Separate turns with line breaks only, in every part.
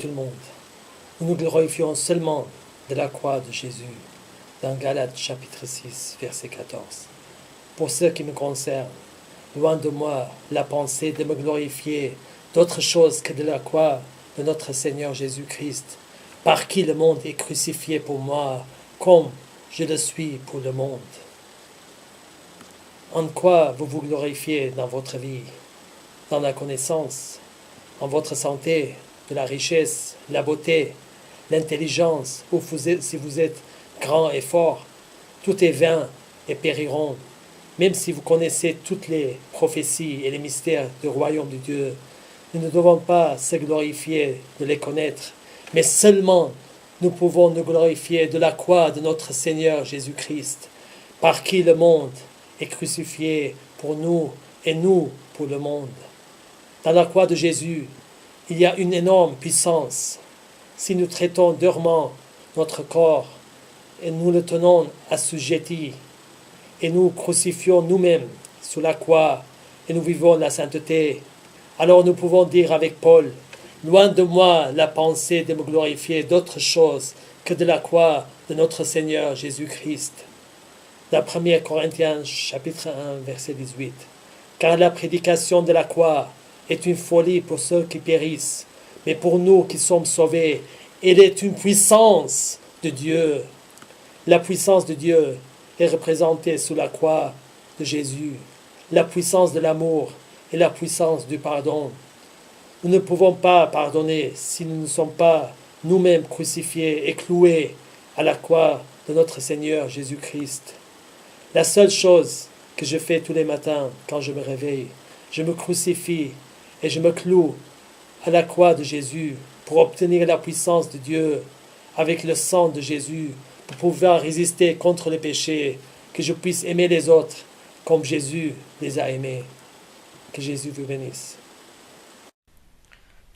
tout le monde. Nous nous glorifions seulement de la croix de Jésus, dans Galates chapitre 6, verset 14. Pour ce qui me concerne, loin de moi la pensée de me glorifier d'autre chose que de la croix de notre Seigneur Jésus-Christ, par qui le monde est crucifié pour moi, comme je le suis pour le monde. En quoi vous vous glorifiez dans votre vie? Dans la connaissance, en votre santé, de la richesse, la beauté, l'intelligence, ou si vous êtes grand et fort, tout est vain et périront. Même si vous connaissez toutes les prophéties et les mystères du royaume de Dieu, nous ne devons pas se glorifier de les connaître, mais seulement nous pouvons nous glorifier de la croix de notre Seigneur Jésus-Christ, par qui le monde est crucifié pour nous et nous pour le monde. Dans la croix de Jésus, il y a une énorme puissance. Si nous traitons durement notre corps et nous le tenons assujetti, et nous crucifions nous-mêmes sous la croix et nous vivons la sainteté, alors nous pouvons dire avec Paul, « Loin de moi la pensée de me glorifier d'autre chose que de la croix de notre Seigneur Jésus-Christ. » Dans 1 Corinthiens chapitre 1, verset 18. « Car la prédication de la croix est une folie pour ceux qui périssent, mais pour nous qui sommes sauvés, elle est une puissance de Dieu. » La puissance de Dieu est représentée sous la croix de Jésus, la puissance de l'amour et la puissance du pardon. Nous ne pouvons pas pardonner si nous ne sommes pas nous-mêmes crucifiés et cloués à la croix de notre Seigneur Jésus-Christ. La seule chose que je fais tous les matins quand je me réveille, je me crucifie et je me cloue à la croix de Jésus pour obtenir la puissance de Dieu avec le sang de Jésus, pour pouvoir résister contre les péchés, que je puisse aimer les autres comme Jésus les a aimés. Que Jésus vous bénisse.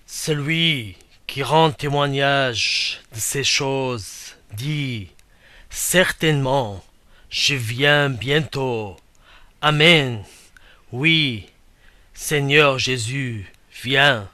Celui qui rend témoignage de ces choses dit, certainement, je viens bientôt. Amen. Oui, Seigneur Jésus, viens.